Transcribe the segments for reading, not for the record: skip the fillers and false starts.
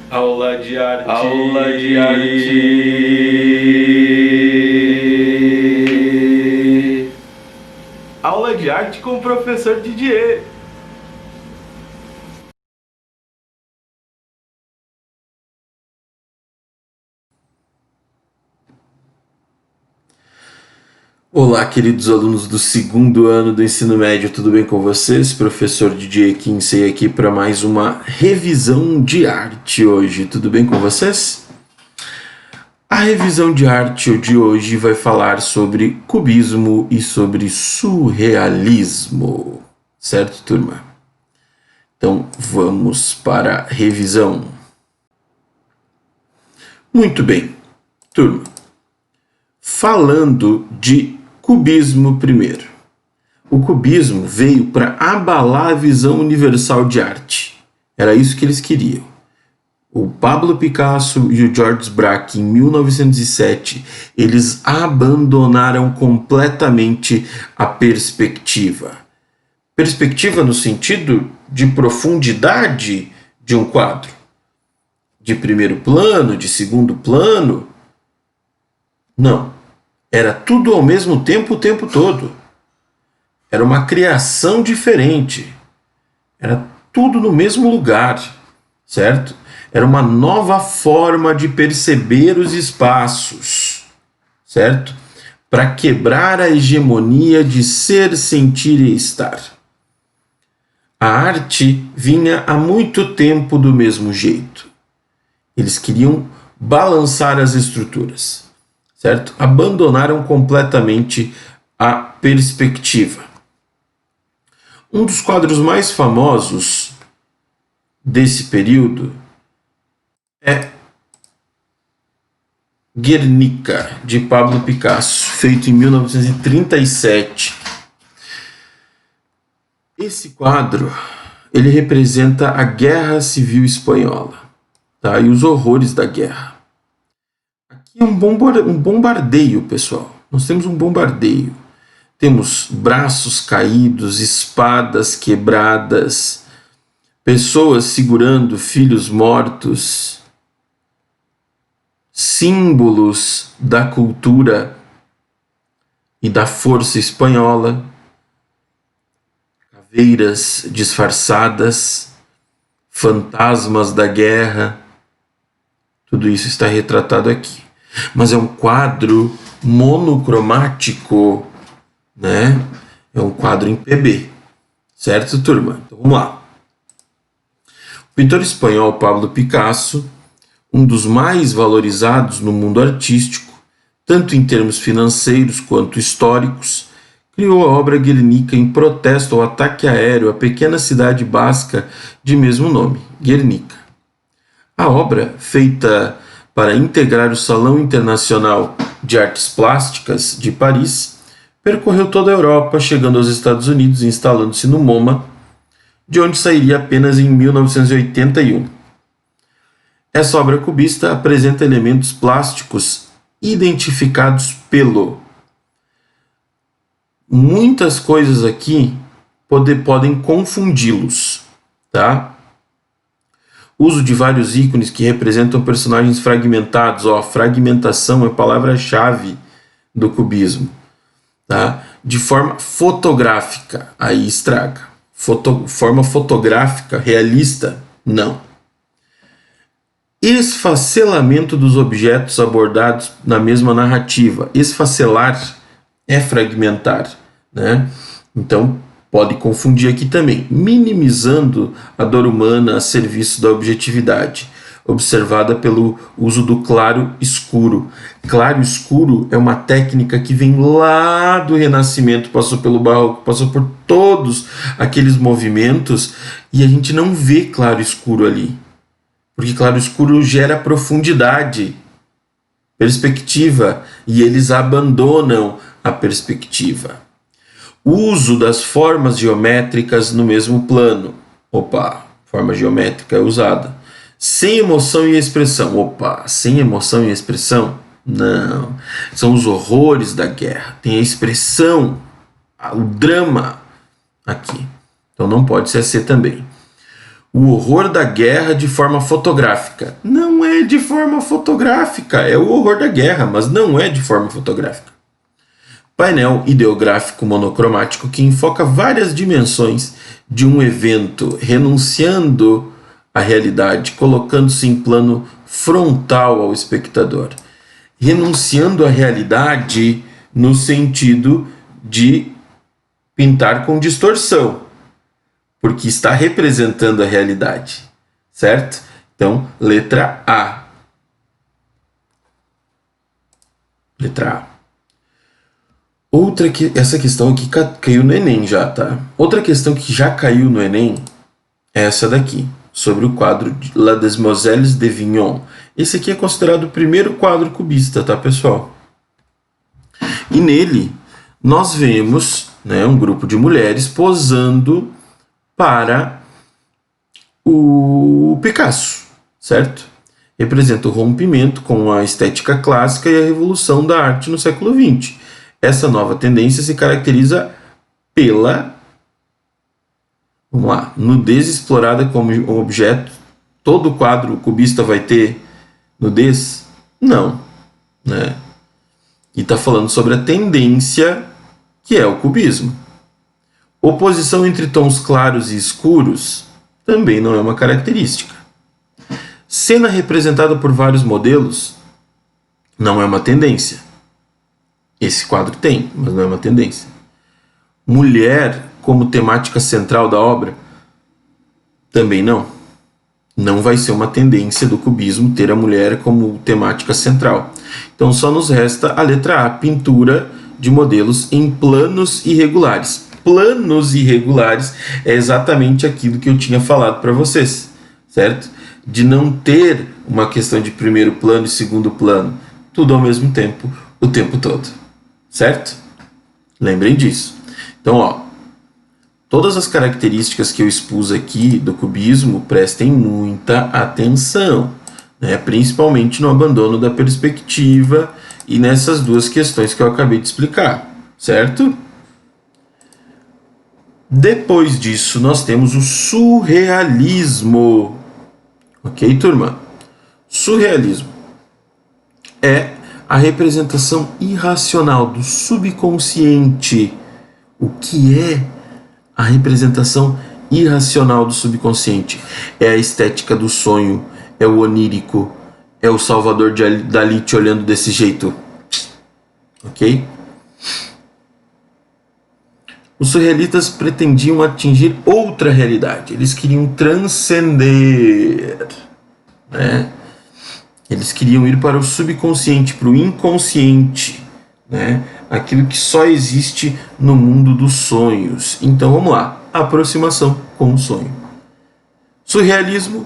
Aula de arte. Aula de arte. Aula de arte com o professor Didier. Olá, queridos alunos do segundo ano do ensino médio, tudo bem com vocês? Professor Didier Kinsey aqui para mais uma revisão de arte hoje, tudo bem com vocês? A revisão de arte de hoje vai falar sobre cubismo e sobre surrealismo, certo, turma? Então, vamos para a revisão. Muito bem, turma. Falando de cubismo primeiro. O cubismo veio para abalar a visão universal de arte. Era isso que eles queriam. O Pablo Picasso e o Georges Braque, em 1907, eles abandonaram completamente a perspectiva. Perspectiva no sentido de profundidade de um quadro. De primeiro plano, de segundo plano. Não. Era tudo ao mesmo tempo o tempo todo. Era uma criação diferente. Era tudo no mesmo lugar, certo? Era uma nova forma de perceber os espaços, certo? Para quebrar a hegemonia de ser, sentir e estar. A arte vinha há muito tempo do mesmo jeito. Eles queriam balançar as estruturas, certo? Abandonaram completamente a perspectiva. Um dos quadros mais famosos desse período é Guernica, de Pablo Picasso, feito em 1937. Esse quadro, ele representa a Guerra Civil Espanhola, tá? E os horrores da guerra. Aqui é um bombardeio, pessoal. Nós temos um bombardeio. Temos braços caídos, espadas quebradas, pessoas segurando filhos mortos, símbolos da cultura e da força espanhola, caveiras disfarçadas, fantasmas da guerra, tudo isso está retratado aqui. Mas é um quadro monocromático, né? É um quadro em PB, certo, turma? Então vamos lá. O pintor espanhol Pablo Picasso, um dos mais valorizados no mundo artístico, tanto em termos financeiros quanto históricos, criou a obra Guernica em protesto ao ataque aéreo à pequena cidade basca de mesmo nome, Guernica. A obra, feita para integrar o Salão Internacional de Artes Plásticas de Paris, percorreu toda a Europa, chegando aos Estados Unidos e instalando-se no MoMA, de onde sairia apenas em 1981. Essa obra cubista apresenta elementos plásticos identificados pelo. Muitas coisas aqui podem confundi-los, tá? Uso de vários ícones que representam personagens fragmentados. Fragmentação é a palavra-chave do cubismo, tá? De forma fotográfica, aí estraga. Forma fotográfica, realista, não. Esfacelamento dos objetos abordados na mesma narrativa. Esfacelar é fragmentar, né? Então, pode confundir aqui também. Minimizando a dor humana a serviço da objetividade, observada pelo uso do claro-escuro. Claro-escuro é uma técnica que vem lá do Renascimento, passou pelo Barroco, passou por todos aqueles movimentos, e a gente não vê claro-escuro ali. Porque claro-escuro gera profundidade, perspectiva, e eles abandonam a perspectiva. Uso das formas geométricas no mesmo plano. Forma geométrica é usada. Sem emoção e expressão. Sem emoção e expressão? Não. São os horrores da guerra. Tem a expressão, o drama aqui. Então não pode ser também. o horror da guerra de forma fotográfica. Não é de forma fotográfica, é o horror da guerra, mas não é de forma fotográfica. Painel ideográfico monocromático que enfoca várias dimensões de um evento, renunciando à realidade, colocando-se em plano frontal ao espectador. Renunciando à realidade no sentido de pintar com distorção, porque está representando a realidade, certo? Então, letra A. Letra A. Essa questão aqui caiu no Enem já, tá? Outra questão que já caiu no Enem é essa daqui, sobre o quadro de La Demoiselles de Vignon. Esse aqui é considerado o primeiro quadro cubista, tá, pessoal? E nele, nós vemos, né, um grupo de mulheres posando para o Picasso, certo? Representa o rompimento com a estética clássica e a revolução da arte no século XX. Essa nova tendência se caracteriza pela, vamos lá, nudez explorada como objeto. Todo quadro cubista vai ter nudez? Não, né? E está falando sobre a tendência que é o cubismo. Oposição entre tons claros e escuros também não é uma característica. Cena representada por vários modelos não é uma tendência. Esse quadro tem, mas não é uma tendência. Mulher como temática central da obra também não. Não vai ser uma tendência do cubismo ter a mulher como temática central. Então só nos resta a letra A, pintura de modelos em planos irregulares. Planos irregulares é exatamente aquilo que eu tinha falado para vocês, certo? De não ter uma questão de primeiro plano e segundo plano, tudo ao mesmo tempo, o tempo todo, certo? Lembrem disso. Então, ó, todas as características que eu expus aqui do cubismo, prestem muita atenção, né? Principalmente no abandono da perspectiva e nessas duas questões que eu acabei de explicar, certo? Depois disso, nós temos o surrealismo. Ok, turma? Surrealismo é a representação irracional do subconsciente. O que é a representação irracional do subconsciente? É a estética do sonho, é o onírico, é o Salvador Dalí te olhando desse jeito. Ok? Os surrealistas pretendiam atingir outra realidade. Eles queriam transcender, né? Eles queriam ir para o subconsciente, para o inconsciente, né? Aquilo que só existe no mundo dos sonhos. Então vamos lá, aproximação com o sonho. Surrealismo,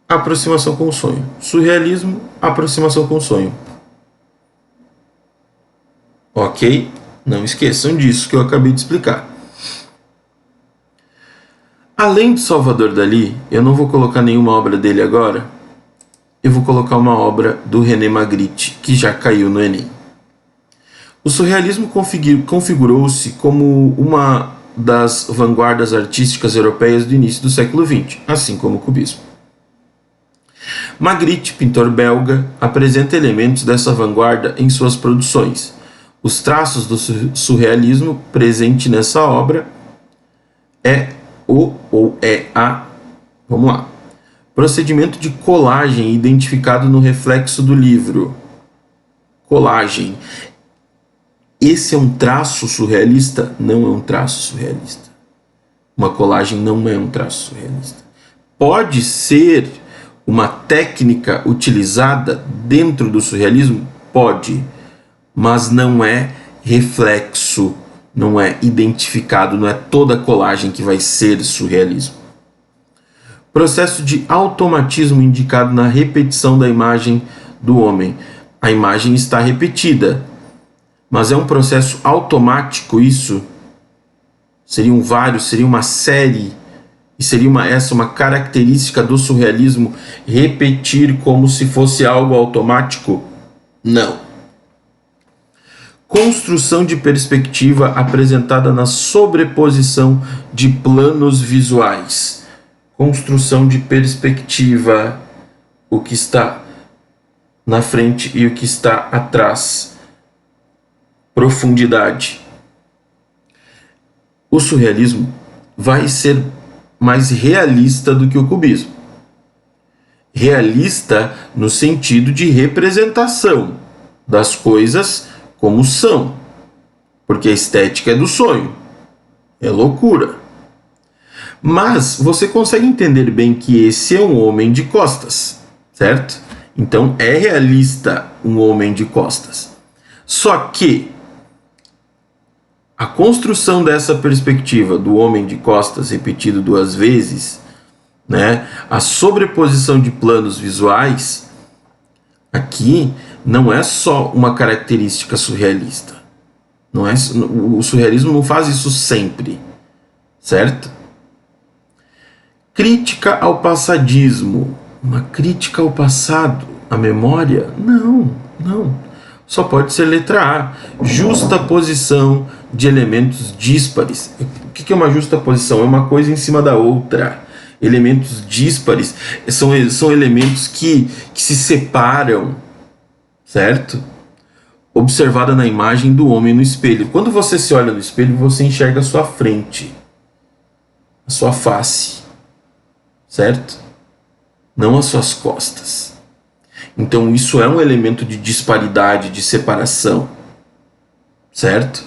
aproximação com o sonho. Surrealismo, aproximação com o sonho. Ok? Não esqueçam disso que eu acabei de explicar. Além de Salvador Dalí, eu não vou colocar nenhuma obra dele agora. Eu vou colocar uma obra do René Magritte, que já caiu no Enem. O surrealismo configurou-se como uma das vanguardas artísticas europeias do início do século XX, assim como o cubismo. Magritte, pintor belga, apresenta elementos dessa vanguarda em suas produções. Os traços do surrealismo presente nessa obra vamos lá, procedimento de colagem identificado no reflexo do livro. Colagem. Esse é um traço surrealista? Não é um traço surrealista. Uma colagem não é um traço surrealista. Pode ser uma técnica utilizada dentro do surrealismo? Pode. Mas não é reflexo, não é identificado, não é toda colagem que vai ser surrealismo. Processo de automatismo indicado na repetição da imagem do homem. A imagem está repetida, mas é um processo automático isso? Seriam vários, seria uma série, e seria uma característica do surrealismo, repetir como se fosse algo automático? Não. Construção de perspectiva apresentada na sobreposição de planos visuais. construção de perspectiva, o que está na frente e o que está atrás, profundidade. O surrealismo vai ser mais realista do que o cubismo. Realista no sentido de representação das coisas como são, porque a estética é do sonho, é loucura. Mas você consegue entender bem que esse é um homem de costas, certo? Então é realista um homem de costas. Só que a construção dessa perspectiva do homem de costas repetido 2 vezes, né, a sobreposição de planos visuais, aqui não é só uma característica surrealista. Não é, o surrealismo não faz isso sempre, certo? Crítica ao passadismo, uma crítica ao passado, à memória? Não. Só pode ser letra A. Justa posição de elementos díspares. O que é uma justa posição? É uma coisa em cima da outra. Elementos díspares são elementos que se separam, certo? Observada na imagem do homem no espelho. Quando você se olha no espelho, você enxerga a sua frente, a sua face, certo? Não as suas costas. Então isso é um elemento de disparidade, de separação, certo?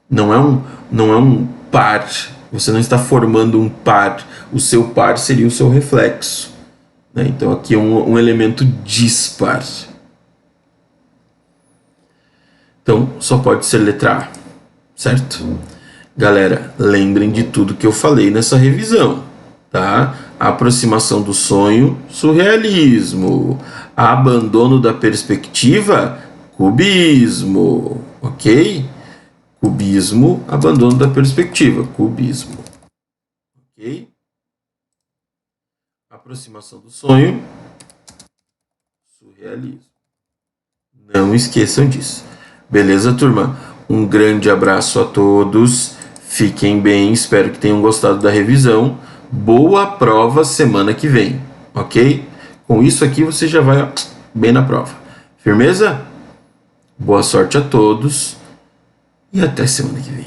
Não é um par. Você não está formando um par. O seu par seria o seu reflexo, né? Então aqui é um elemento dispar. Então só pode ser letra A, certo? Galera, lembrem de tudo que eu falei nessa revisão, tá? Aproximação do sonho, surrealismo. Abandono da perspectiva, cubismo, ok? Cubismo, abandono da perspectiva, cubismo, ok? Aproximação do sonho, surrealismo. Não esqueçam disso. Beleza, turma? Um grande abraço a todos. Fiquem bem, espero que tenham gostado da revisão. Boa prova semana que vem, ok? Com isso aqui você já vai bem na prova. Firmeza? Boa sorte a todos e até semana que vem.